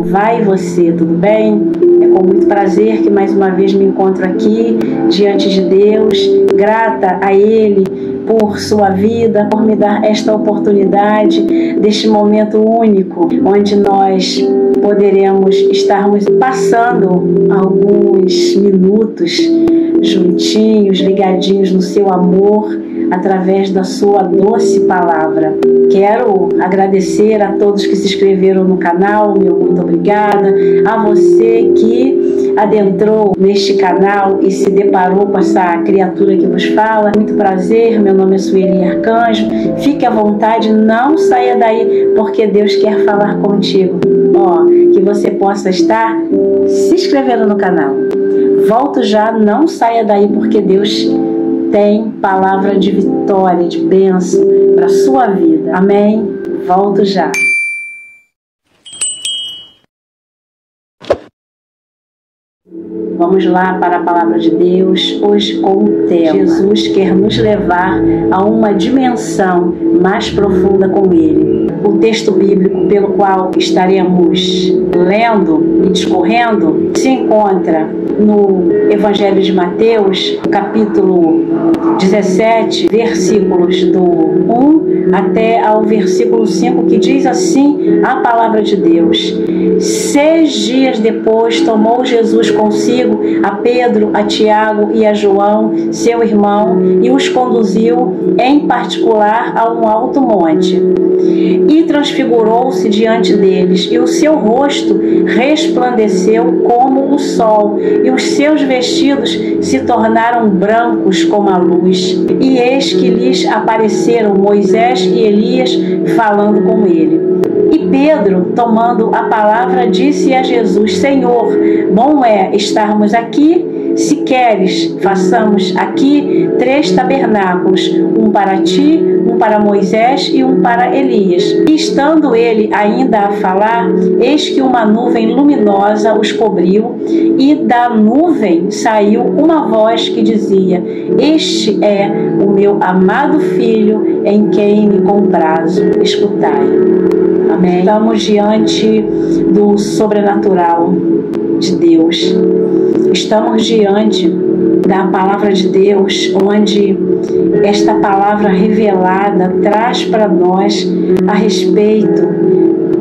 vai você, tudo bem? É com muito prazer que mais uma vez me encontro aqui diante de Deus, grata a Ele por sua vida, por me dar esta oportunidade deste momento único, onde nós poderemos estarmos passando alguns minutos juntinhos, ligadinhos no seu amor, através da sua doce palavra. Quero agradecer a todos que se inscreveram no canal, meu muito obrigada. A você que adentrou neste canal e se deparou com essa criatura que vos fala. Muito prazer, meu nome é Sueli Arcanjo. Fique à vontade, não saia daí, porque Deus quer falar contigo. Que você possa estar se inscrevendo no canal. Volto já, não saia daí, porque Deus tem palavra de vitória, de bênção para a sua vida. Amém? Volto já. Vamos lá para a palavra de Deus, hoje com o tema. Jesus quer nos levar a uma dimensão mais profunda com Ele. O texto bíblico pelo qual estaremos lendo e discorrendo se encontra no Evangelho de Mateus, capítulo 17, versículos do 1 até ao versículo 5, que diz assim a palavra de Deus: 6 dias depois tomou Jesus consigo a Pedro, a Tiago e a João, seu irmão, e os conduziu em particular a um alto monte. E transfigurou-se diante deles, e o seu rosto resplandeceu como o sol, e os seus vestidos se tornaram brancos como a luz. E eis que lhes apareceram Moisés e Elias falando com ele. E Pedro, tomando a palavra, disse a Jesus: Senhor, bom é estarmos aqui. Se queres, façamos aqui 3 tabernáculos, um para ti, um para Moisés e um para Elias. E estando ele ainda a falar, eis que uma nuvem luminosa os cobriu, e da nuvem saiu uma voz que dizia: Este é o meu amado Filho, em quem me comprazo. Escutai. Amém. Estamos diante do sobrenatural de Deus. Estamos diante da palavra de Deus, onde esta palavra revelada traz para nós a respeito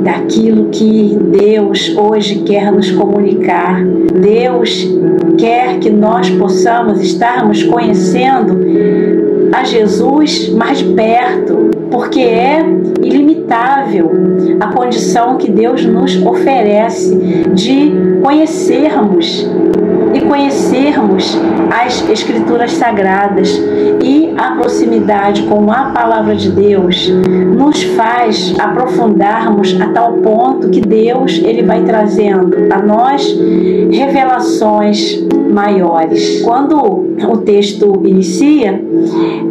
daquilo que Deus hoje quer nos comunicar. Deus quer que nós possamos estarmos conhecendo a Jesus mais de perto, porque é ilimitável a condição que Deus nos oferece de conhecermos as Escrituras Sagradas. E a proximidade com a palavra de Deus nos faz aprofundarmos a tal ponto que Deus ele vai trazendo a nós revelações maiores. Quando o texto inicia,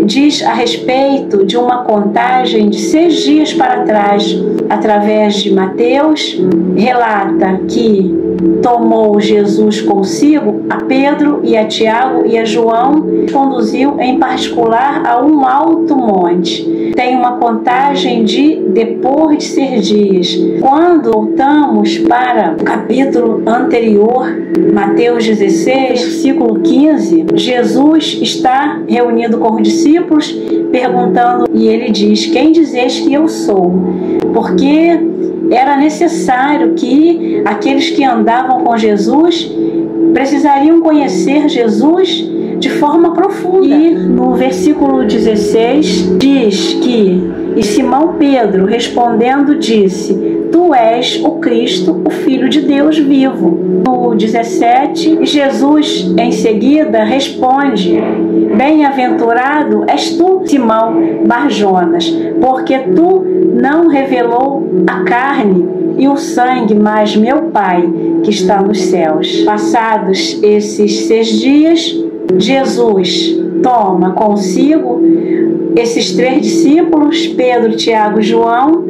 diz a respeito de uma contagem de 6 dias para trás, através de Mateus, relata que tomou Jesus consigo a Pedro e a Tiago e a João, conduziu em particular a um alto monte. Tem uma contagem de depois de 6 dias. Quando voltamos para o capítulo anterior, Mateus 16, versículo 15, Jesus está reunido com os discípulos, perguntando, e ele diz: Quem dizes que eu sou? Porque era necessário que aqueles que andavam com Jesus precisariam conhecer Jesus de forma profunda. E no versículo 16 diz que: E Simão Pedro respondendo disse: Tu és o Cristo, o Filho de Deus vivo. No 17, Jesus em seguida responde: Bem-aventurado és tu, Simão Barjonas, porque tu não revelou a carne e o sangue, mas meu Pai que está nos céus. Passados esses 6 dias, Jesus toma consigo esses 3 discípulos, Pedro, Tiago e João,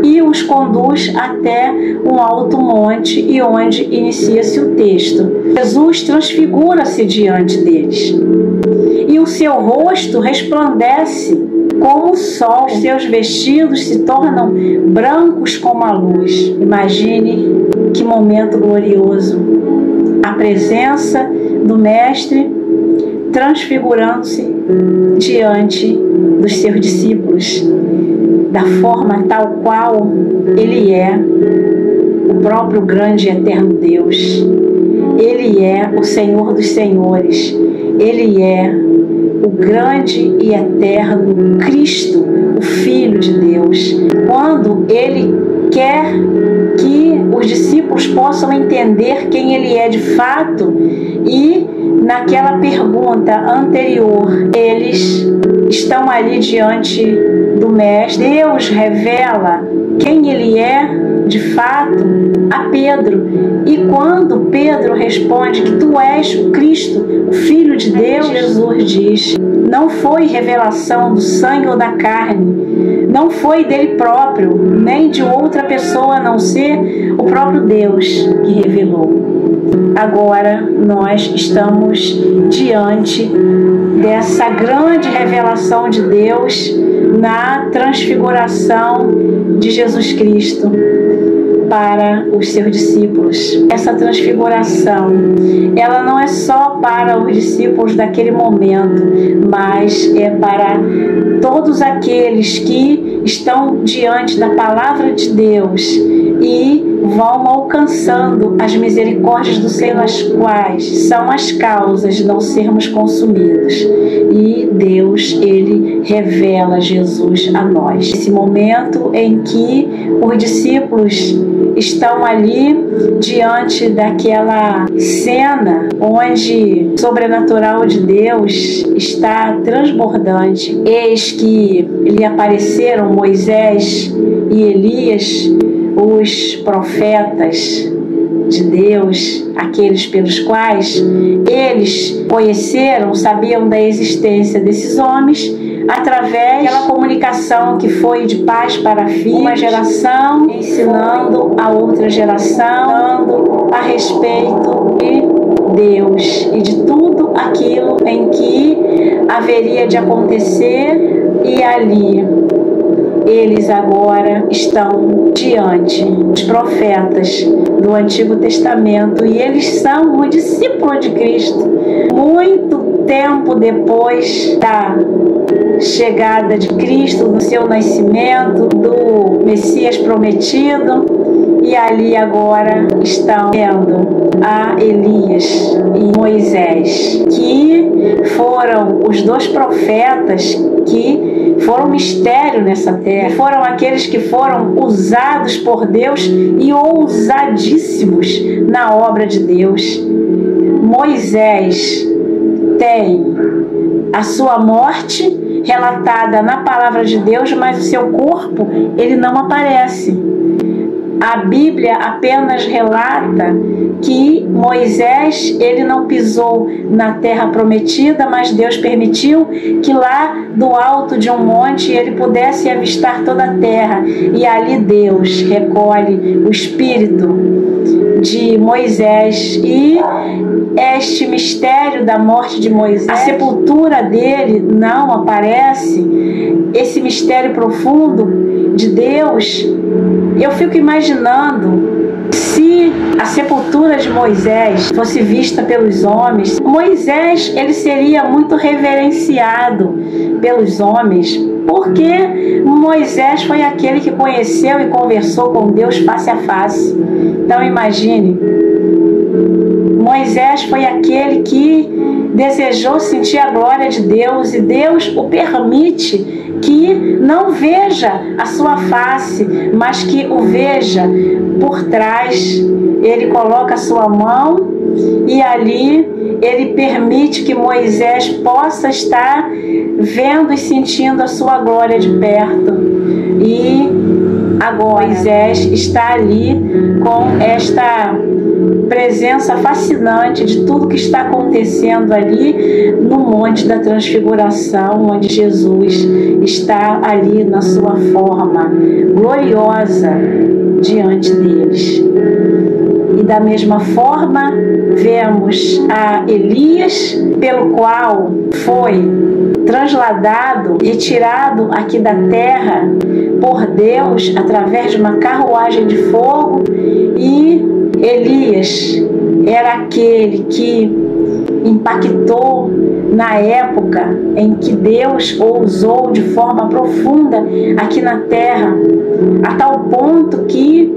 e os conduz até um alto monte, e onde inicia-se o texto. Jesus transfigura-se diante deles, e o seu rosto resplandece como o sol, seus vestidos se tornam brancos como a luz. Imagine Que momento glorioso! A presença do Mestre transfigurando-se diante dos seus discípulos, da forma tal qual Ele é, o próprio grande e eterno Deus. Ele é o Senhor dos Senhores. Ele é o grande e eterno Cristo, o Filho de Deus. Quando Ele quer que os discípulos possam entender quem Ele é de fato, e naquela pergunta anterior, eles estão ali diante do Mestre. Deus revela quem Ele é de fato a Pedro, e quando Pedro responde que tu és o Cristo, o Filho de Deus, Jesus diz: não foi revelação do sangue ou da carne, não foi dele próprio, nem de outra pessoa a não ser o próprio Deus que revelou. Agora nós estamos diante dessa grande revelação de Deus na transfiguração de Jesus Cristo para os seus discípulos. Essa transfiguração, ela não é só para os discípulos daquele momento, mas é para todos aqueles que estão diante da palavra de Deus e vão alcançando as misericórdias do Senhor, as quais são as causas de não sermos consumidos. E Deus, Ele revela Jesus a nós. Esse momento em que os discípulos estão ali diante daquela cena onde o sobrenatural de Deus está transbordante. Eis que lhe apareceram Moisés e Elias, os profetas de Deus, aqueles pelos quais eles conheceram, sabiam da existência desses homens, através daquela comunicação que foi de pais para filhos, uma geração ensinando a outra geração a respeito de Deus e de tudo aquilo em que haveria de acontecer, e ali eles agora estão diante dos profetas do Antigo Testamento, e eles são o discípulo de Cristo. Muito tempo depois da chegada de Cristo, do seu nascimento, do Messias prometido, e ali agora estão vendo a Elias e Moisés, que foram os dois profetas que foram mistério nessa terra, foram aqueles que foram usados por Deus e ousadíssimos na obra de Deus. Moisés tem a sua morte relatada na palavra de Deus, mas o seu corpo, ele não aparece. A Bíblia apenas relata que Moisés, ele não pisou na terra prometida, mas Deus permitiu que lá do alto de um monte ele pudesse avistar toda a terra, e ali Deus recolhe o espírito de Moisés, e este mistério da morte de Moisés, a sepultura dele não aparece, esse mistério profundo de Deus. Eu fico imaginando, se a sepultura de Moisés fosse vista pelos homens, Moisés, ele seria muito reverenciado pelos homens, porque Moisés foi aquele que conheceu e conversou com Deus face a face. Então imagine, Moisés foi aquele que desejou sentir a glória de Deus, e Deus o permite que não veja a sua face, mas que o veja por trás. Ele coloca a sua mão e ali ele permite que Moisés possa estar vendo e sentindo a sua glória de perto. E agora Moisés está ali com esta presença fascinante de tudo que está acontecendo ali no Monte da Transfiguração, onde Jesus está ali na sua forma gloriosa diante deles. E da mesma forma vemos a Elias, pelo qual foi trasladado, retirado aqui da terra por Deus através de uma carruagem de fogo, e Elias era aquele que impactou na época em que Deus o usou de forma profunda aqui na terra, a tal ponto que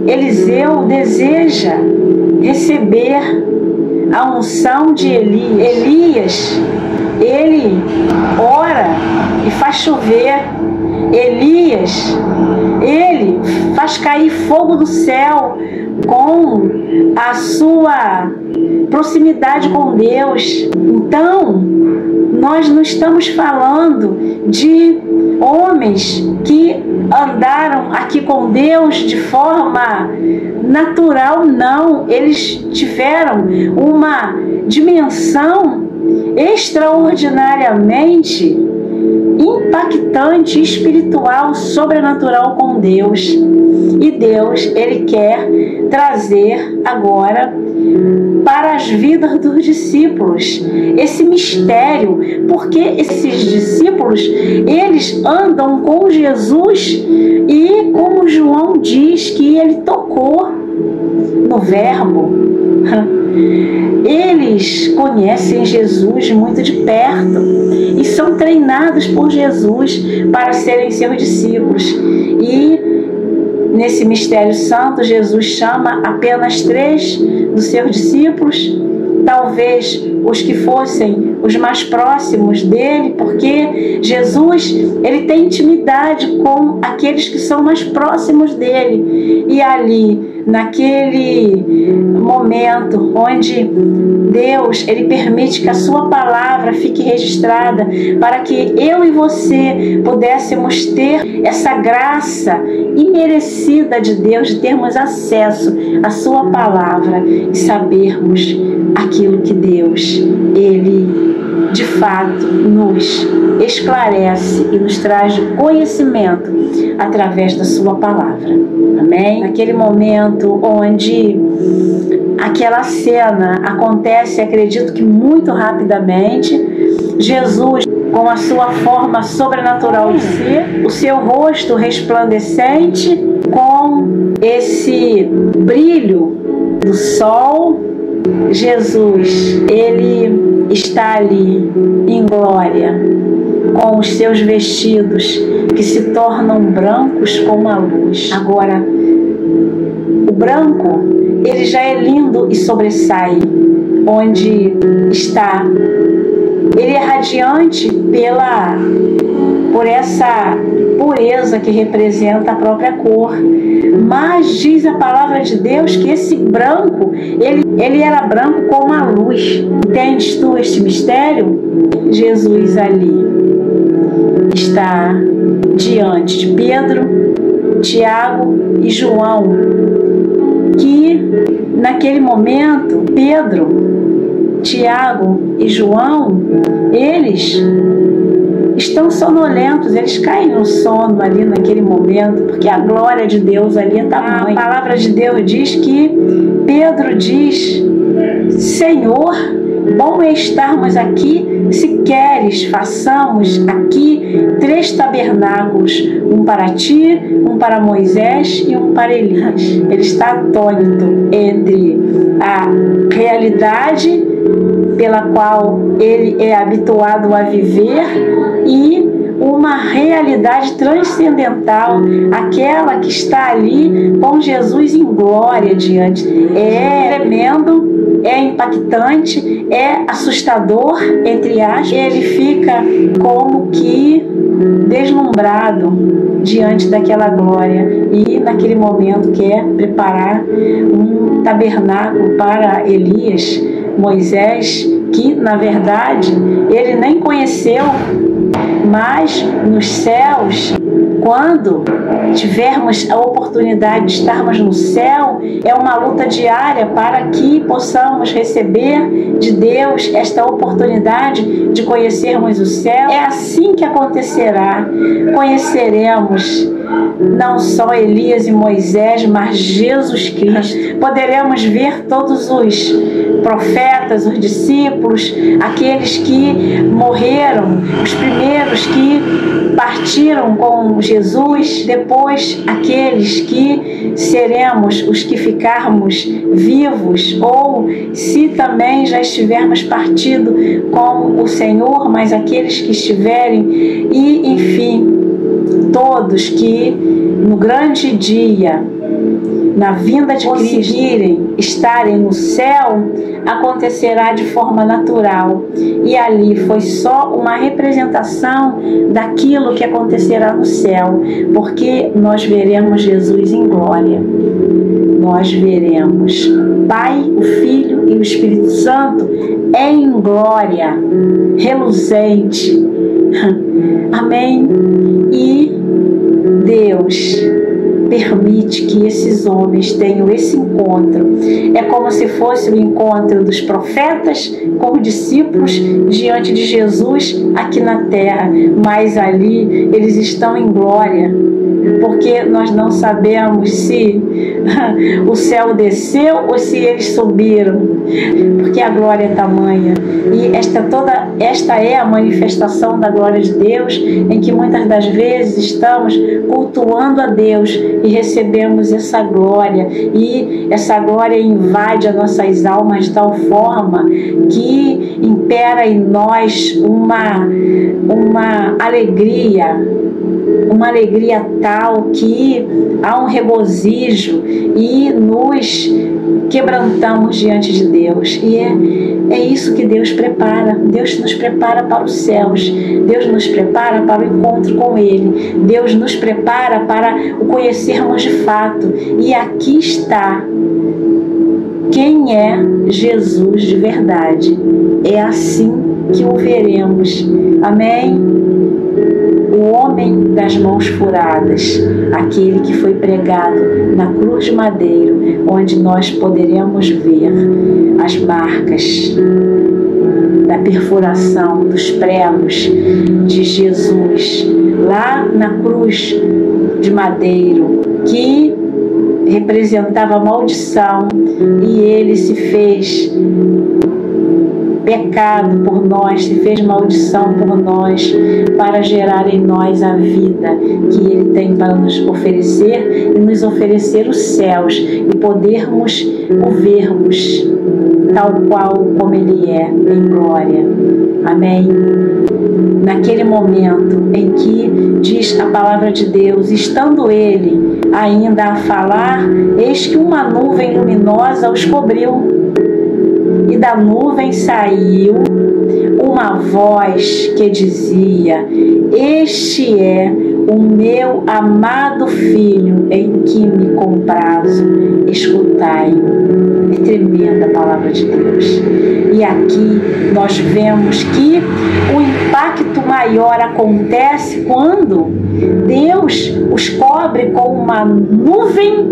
Eliseu deseja receber a unção de Elias. Elias, ele ora e faz chover. Elias, ele faz cair fogo do céu com a sua proximidade com Deus. Então, nós não estamos falando de homens que andaram aqui com Deus de forma natural, não. Eles tiveram uma dimensão extraordinariamente impactante, espiritual, sobrenatural com Deus. E Deus, Ele quer trazer agora para as vidas dos discípulos esse mistério, porque esses discípulos, eles andam com Jesus e, como João diz, que ele tocou no Verbo. Eles conhecem Jesus muito de perto e são treinados por Jesus para serem seus discípulos. E nesse mistério santo, Jesus chama apenas 3 dos seus discípulos, talvez os que fossem os mais próximos dele, porque Jesus, ele tem intimidade com aqueles que são mais próximos dele. E ali, naquele momento onde Deus, ele permite que a sua palavra fique registrada para que eu e você pudéssemos ter essa graça imerecida de Deus, de termos acesso à sua palavra e sabermos aquilo que Deus, ele de fato nos esclarece e nos traz conhecimento através da sua palavra. Amém? Naquele momento onde aquela cena acontece, acredito que muito rapidamente, Jesus, com a sua forma sobrenatural de ser, o seu rosto resplandecente, com esse brilho do sol, Jesus, ele está ali em glória, com os seus vestidos que se tornam brancos como a luz. Agora, o branco, ele já é lindo e sobressai onde está. Ele é radiante por essa pureza que representa a própria cor. Mas diz a palavra de Deus que esse branco, ele era branco como a luz. Entendes tu este mistério? Jesus ali está diante de Pedro, Tiago e João, que naquele momento, Pedro, Tiago e João, eles estão sonolentos, eles caem no sono ali naquele momento, porque a glória de Deus ali é tamanha. A palavra de Deus diz que Pedro diz: Senhor, bom é estarmos aqui, se queres, façamos aqui 3 tabernáculos, um para ti, um para Moisés e um para Elias. Ele está atônito entre a realidade pela qual ele é habituado a viver e uma realidade transcendental, aquela que está ali com Jesus em glória diante. É tremendo, é impactante, é assustador, entre aspas. Ele fica como que deslumbrado diante daquela glória e naquele momento quer preparar um tabernáculo para Elias, Moisés, que na verdade ele nem conheceu, mas nos céus, quando tivermos a oportunidade de estarmos no céu, é uma luta diária para que possamos receber de Deus esta oportunidade de conhecermos o céu. É assim que acontecerá. Conheceremos não só Elias e Moisés, mas Jesus Cristo. Poderemos ver todos os profetas, os discípulos, aqueles que morreram, os primeiros que partiram com Jesus, depois aqueles que seremos os que ficarmos vivos, ou se também já estivermos partido com o Senhor, mas aqueles que estiverem, e enfim, todos que no grande dia, na vinda de conseguirem estarem no céu, acontecerá de forma natural. E ali foi só uma representação daquilo que acontecerá no céu, porque nós veremos Jesus em glória. Nós veremos Pai, o Filho e o Espírito Santo em glória, reluzente. Amém? E Deus permite que esses homens tenham esse encontro. É como se fosse o encontro dos profetas com os discípulos diante de Jesus aqui na terra, mas ali eles estão em glória, porque nós não sabemos se o céu desceu ou se eles subiram, porque a glória é tamanha. E esta é a manifestação da glória de Deus, em que muitas das vezes estamos cultuando a Deus e recebemos essa glória, e essa glória invade as nossas almas de tal forma que impera em nós uma alegria tal que há um regozijo e nos quebrantamos diante de Deus. E é isso que Deus prepara. Deus nos prepara para os céus. Deus nos prepara para o encontro com Ele. Deus nos prepara para o conhecermos de fato. E aqui está quem é Jesus de verdade. É assim que o veremos. Amém? O homem das mãos furadas, aquele que foi pregado na cruz de madeiro, onde nós poderemos ver as marcas da perfuração dos pregos de Jesus lá na cruz de madeiro, que representava a maldição, e ele se fez pecado por nós, se fez maldição por nós, para gerar em nós a vida que Ele tem para nos oferecer, e nos oferecer os céus, e podermos o vermos tal qual como Ele é, em glória. Amém? Naquele momento em que diz a palavra de Deus, estando Ele ainda a falar, eis que uma nuvem luminosa os cobriu. E da nuvem saiu uma voz que dizia: este é o meu amado Filho, em que me comprazo, escutai-o. É tremenda a palavra de Deus. E aqui nós vemos que o impacto maior acontece quando Deus os cobre com uma nuvem,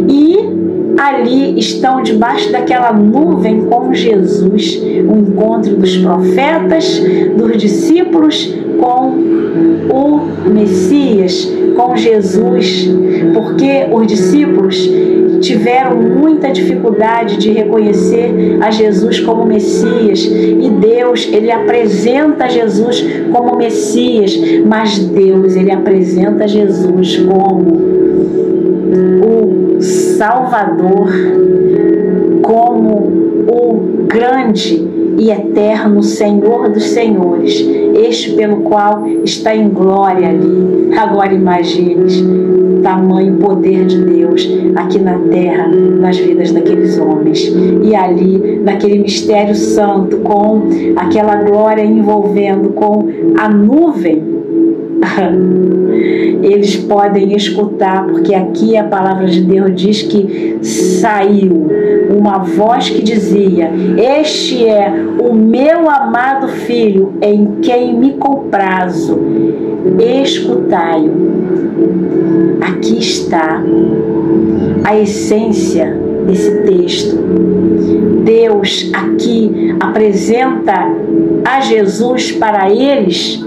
e ali estão debaixo daquela nuvem com Jesus, o encontro dos profetas, dos discípulos com o Messias, com Jesus, porque os discípulos tiveram muita dificuldade de reconhecer a Jesus como Messias, e Deus, Ele apresenta Jesus como Messias, mas Deus, Ele apresenta Jesus como o Salvador, como o grande e eterno Senhor dos Senhores, este pelo qual está em glória ali. Agora imagine tamanho poder de Deus aqui na terra, nas vidas daqueles homens, e ali naquele mistério santo, com aquela glória envolvendo, com a nuvem, eles podem escutar, porque aqui a palavra de Deus diz que saiu uma voz que dizia: este é o meu amado Filho, em quem me comprazo, escutai-o. Aqui está a essência desse texto. Deus aqui apresenta a Jesus para eles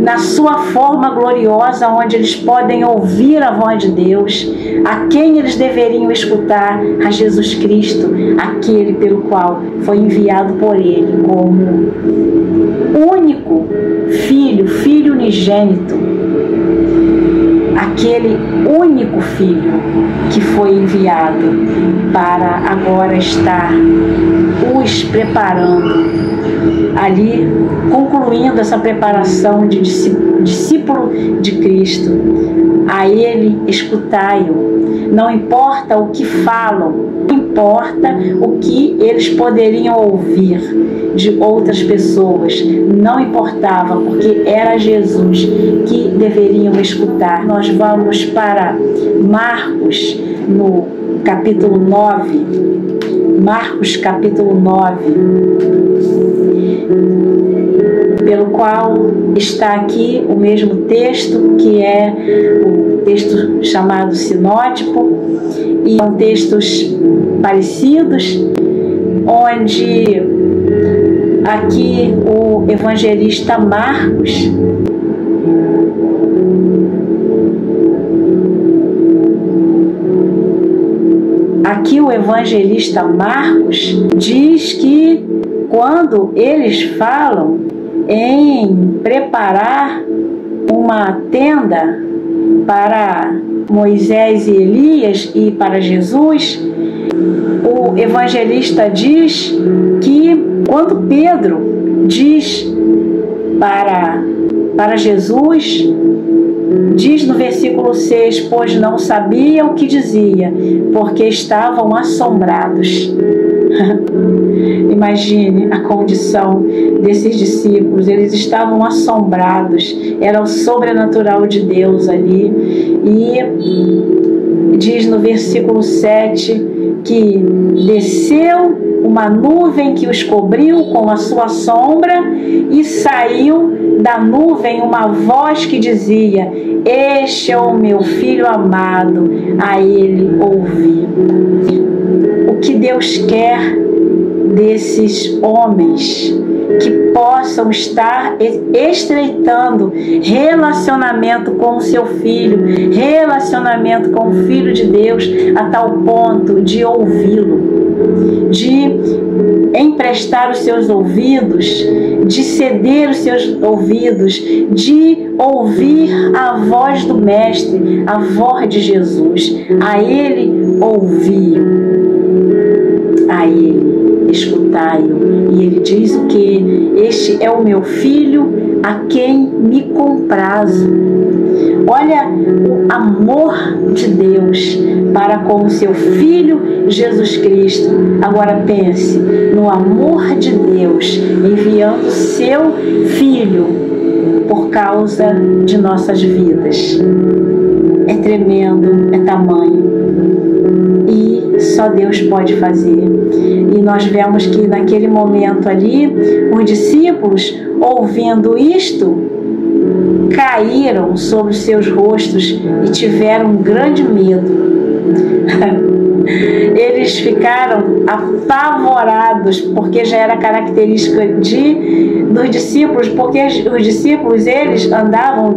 na sua forma gloriosa, onde eles podem ouvir a voz de Deus. A quem eles deveriam escutar? A Jesus Cristo, aquele pelo qual foi enviado por ele como único filho, filho unigênito, aquele único filho que foi enviado para agora estar os preparando ali, concluindo essa preparação de discípulo de Cristo. A ele escutai-o. Não importa o que falam, não importa o que eles poderiam ouvir de outras pessoas, não importava, porque era Jesus que deveriam escutar. Nós vamos para Marcos, no capítulo 9, Marcos capítulo 9, pelo qual está aqui o mesmo texto, que é o texto chamado sinótipo, e são textos parecidos, onde aqui o evangelista Marcos diz que quando eles falam em preparar uma tenda para Moisés e Elias e para Jesus, o evangelista diz que quando Pedro diz para Jesus, diz no versículo 6, pois não sabiam o que dizia, porque estavam assombrados. Imagine a condição desses discípulos, eles estavam assombrados, era o sobrenatural de Deus ali. E diz no versículo 7 que desceu uma nuvem que os cobriu com a sua sombra, e saiu da nuvem uma voz que dizia: este é o meu filho amado, a ele ouvi. O que Deus quer desses homens que possam estar estreitando relacionamento com o seu filho, relacionamento com o Filho de Deus, a tal ponto de ouvi-lo, de emprestar os seus ouvidos, de ceder os seus ouvidos, de ouvir a voz do Mestre, a voz de Jesus. A ele ouvi, a ele escutai-o. E ele diz o que? Este é o meu filho a quem me comprazo. Olha o amor de Deus para com o seu Filho Jesus Cristo. Agora pense no amor de Deus enviando seu Filho por causa de nossas vidas. É tremendo, é tamanho. E só Deus pode fazer. E nós vemos que naquele momento ali, os discípulos, ouvindo isto, caíram sobre os seus rostos e tiveram um grande medo. Eles ficaram apavorados, porque já era característica dos discípulos, porque os discípulos, eles andavam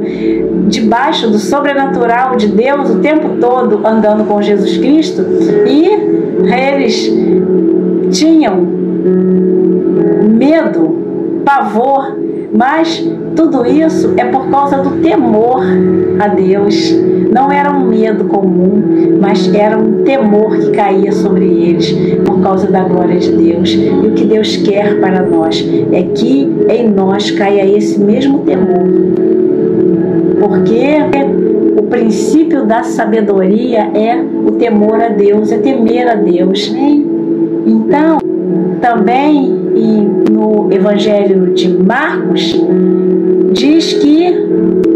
debaixo do sobrenatural de Deus o tempo todo, andando com Jesus Cristo, e eles tinham medo, pavor, mas tudo isso é por causa do temor a Deus. Não era um medo comum, mas era um temor que caía sobre eles por causa da glória de Deus. E o que Deus quer para nós é que em nós caia esse mesmo temor. Porque o princípio da sabedoria é o temor a Deus, é temer a Deus. Então, também no Evangelho de Marcos, diz que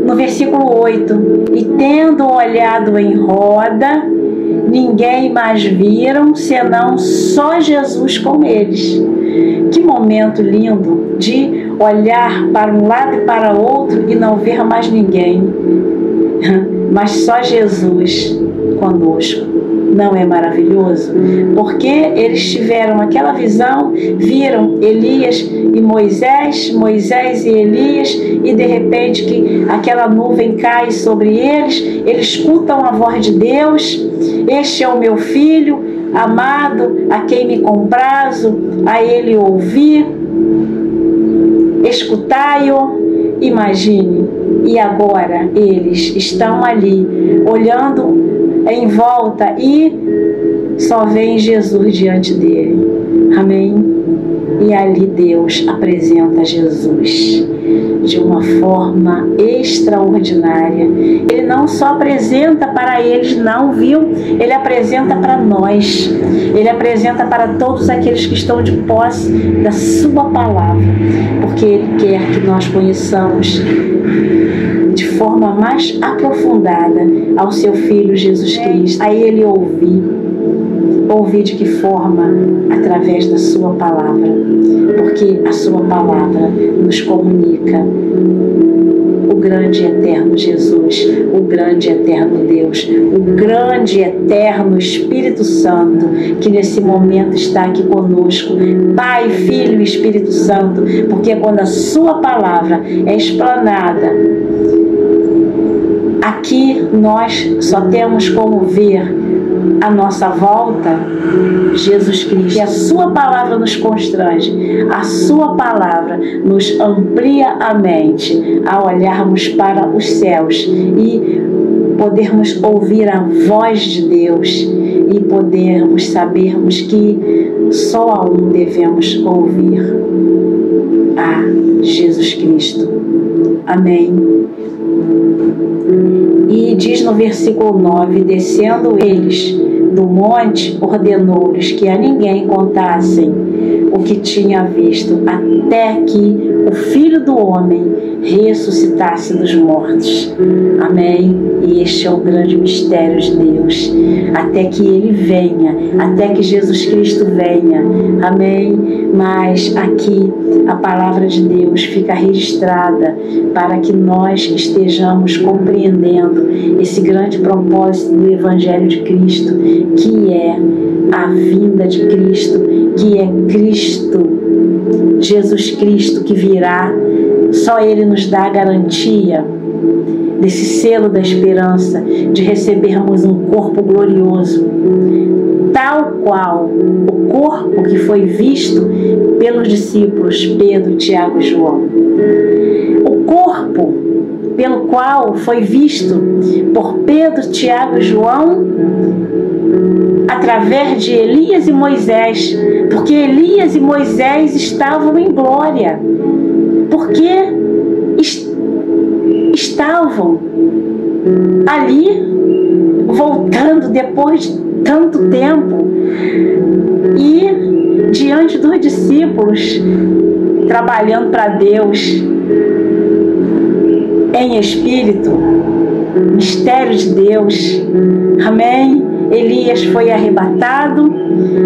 no versículo 8, e tendo olhado em roda, ninguém mais viram, senão só Jesus com eles. Que momento lindo de olhar para um lado e para outro e não ver mais ninguém, mas só Jesus conosco. Não é maravilhoso? Porque eles tiveram aquela visão, viram Elias e Moisés, Moisés e Elias, e de repente que aquela nuvem cai sobre eles escutam a voz de Deus: este é o meu filho amado, a quem me comprazo, a ele ouvi, escutai-o. Imagine, e agora eles estão ali olhando em volta e só vem Jesus diante dele. Amém? E ali Deus apresenta Jesus de uma forma extraordinária. Ele não só apresenta para eles, não, viu? Ele apresenta para nós. Ele apresenta para todos aqueles que estão de posse da sua palavra, porque Ele quer que nós conheçamos de forma mais aprofundada ao seu Filho Jesus Cristo. A Ele ouvir de que forma? Através da sua palavra, porque a sua palavra nos comunica o grande e eterno Jesus, o grande e eterno Deus, o grande e eterno Espírito Santo, que nesse momento está aqui conosco, Pai, Filho e Espírito Santo, porque quando a sua palavra é explanada, aqui nós só temos como ver à nossa volta Jesus Cristo. E a sua palavra nos constrange, a sua palavra nos amplia a mente a olharmos para os céus e podermos ouvir a voz de Deus e podermos sabermos que só a um devemos ouvir: a Jesus Cristo. Amém. E diz no versículo 9: descendo eles do monte, ordenou-lhes que a ninguém contassem o que tinha visto, até que o Filho do Homem ressuscitasse dos mortos. Amém? E este é o grande mistério de Deus. Até que Ele venha, até que Jesus Cristo venha. Amém? Mas aqui a palavra de Deus fica registrada para que nós estejamos compreendendo esse grande propósito do Evangelho de Cristo, que é a vinda de Cristo, que é Cristo, Jesus Cristo que virá. Só Ele nos dá a garantia desse selo da esperança, de recebermos um corpo glorioso, tal qual o corpo que foi visto pelos discípulos Pedro, Tiago e João. O corpo pelo qual foi visto por Pedro, Tiago e João através de Elias e Moisés, porque Elias e Moisés estavam em glória, porque estavam ali voltando depois de tanto tempo e diante dos discípulos, trabalhando para Deus em espírito, mistério de Deus. Amém? Elias foi arrebatado,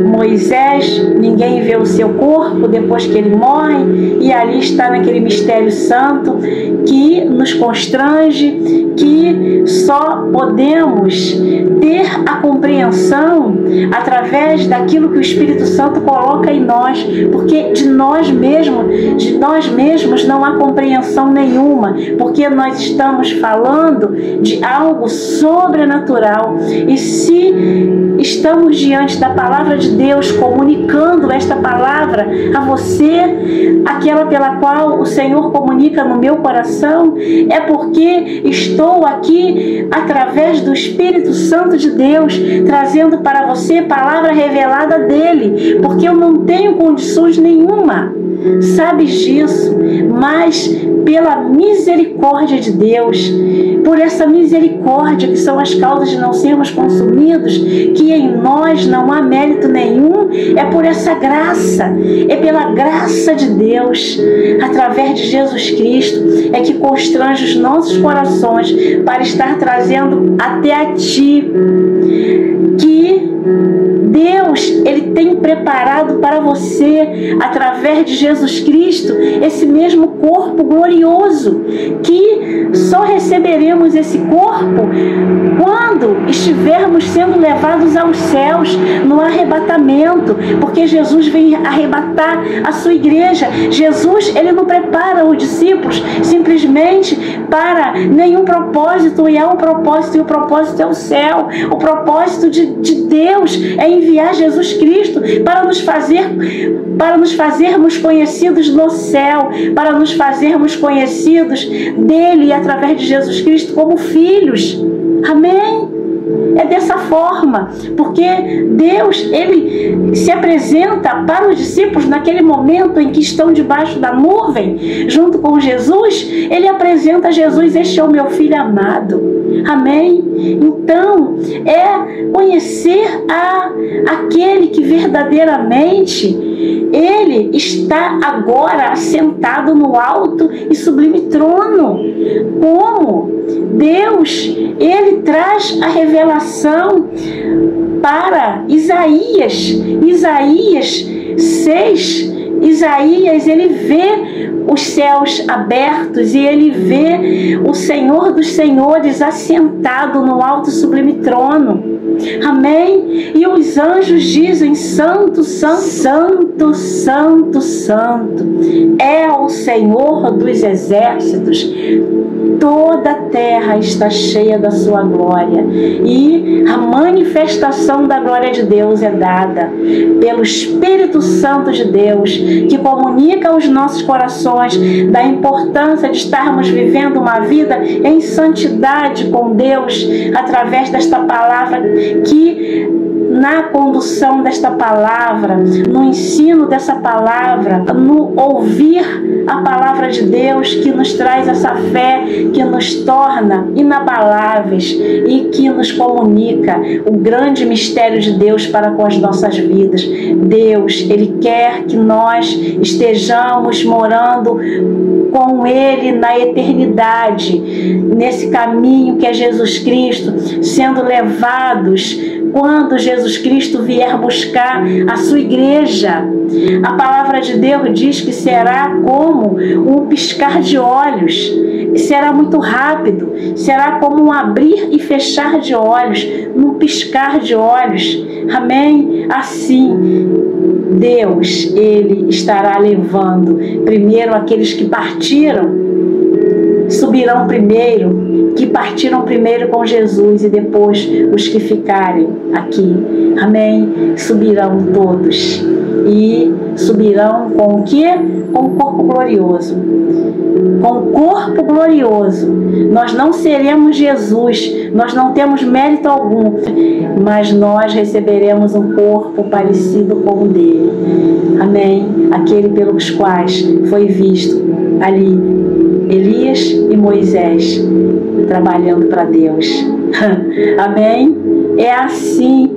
Moisés, ninguém vê o seu corpo depois que ele morre, e ali está naquele mistério santo que nos constrange, que só podemos ter a compreensão através daquilo que o Espírito Santo coloca em nós, porque de nós mesmos não há compreensão nenhuma, porque nós estamos falando de algo sobrenatural. E se estamos diante da palavra de Deus, comunicando esta palavra a você, aquela pela qual o Senhor comunica no meu coração, é porque estou aqui através do Espírito Santo de Deus, trazendo para você palavra revelada dele, porque eu não tenho condições nenhuma, sabes disso, mas pela misericórdia de Deus, por essa misericórdia que são as causas de não sermos consumidos, que em nós não há mérito nenhum, é por essa graça, é pela graça de Deus, através de Jesus Cristo, é que constrange os nossos corações para estar trazendo até a Ti, que Deus, Ele tem preparado para você, através de Jesus Cristo, esse mesmo corpo glorioso, que só receberemos esse corpo quando estivermos sendo levados aos céus, no arrebatamento, porque Jesus vem arrebatar a sua igreja. Jesus, Ele não prepara os discípulos simplesmente para nenhum propósito, e há um propósito, e o propósito é o céu. O propósito de Deus é enviar Jesus Cristo para nos fazermos conhecidos no céu, para nos fazermos conhecidos dele e através de Jesus Cristo como filhos. Amém? É dessa forma, porque Deus, Ele se apresenta para os discípulos naquele momento em que estão debaixo da nuvem, junto com Jesus. Ele apresenta Jesus: este é o meu filho amado. Amém? Então, é conhecer aquele que verdadeiramente Ele está agora sentado no alto e sublime trono. Como Deus, Ele traz a revelação para Isaías 6. Isaías, ele vê os céus abertos e ele vê o Senhor dos Senhores assentado no alto e sublime trono. Amém? E os anjos dizem: santo, santo, santo, santo, santo é o Senhor dos exércitos. Toda a terra está cheia da sua glória, e a manifestação da glória de Deus é dada pelo Espírito Santo de Deus, que comunica aos nossos corações da importância de estarmos vivendo uma vida em santidade com Deus, através desta palavra, que na condução desta palavra, no ensino dessa palavra, no ouvir a palavra de Deus, que nos traz essa fé, que nos torna inabaláveis e que nos comunica o grande mistério de Deus para com as nossas vidas. Deus, Ele quer que nós estejamos morando com Ele na eternidade, nesse caminho que é Jesus Cristo, sendo levados quando Jesus Cristo vier buscar a sua igreja. A palavra de Deus diz que será como um piscar de olhos, será muito rápido, será como um abrir e fechar de olhos, num piscar de olhos. Amém? Assim, Deus, Ele estará levando primeiro aqueles que partiram, subirão primeiro, que partiram primeiro com Jesus, e depois os que ficarem aqui. Amém? Subirão todos. E subirão com o quê? Com o corpo glorioso. Com o corpo glorioso. Nós não seremos Jesus, nós não temos mérito algum, mas nós receberemos um corpo parecido com o dele. Amém? Aquele pelos quais foi visto ali Elias e Moisés trabalhando para Deus. Amém? É assim,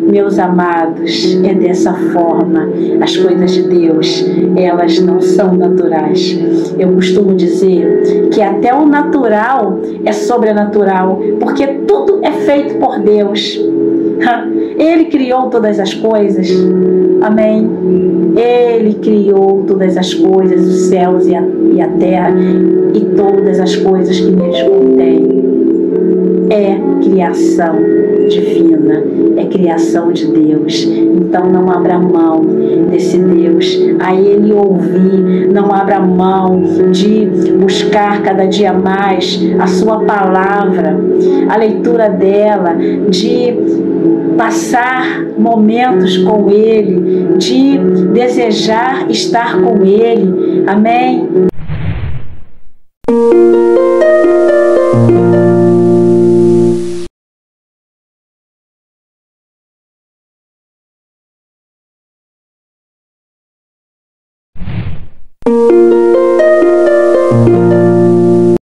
meus amados, é dessa forma. As coisas de Deus, elas não são naturais. Eu costumo dizer que até o natural é sobrenatural, porque tudo é feito por Deus. Ele criou todas as coisas. Amém? Ele criou todas as coisas, os céus e a terra, e todas as coisas que neles contém. É criação divina, é criação de Deus. Então não abra mão desse Deus, a Ele ouvir, não abra mão de buscar cada dia mais a sua palavra, a leitura dela, de passar momentos com Ele, de desejar estar com Ele. Amém?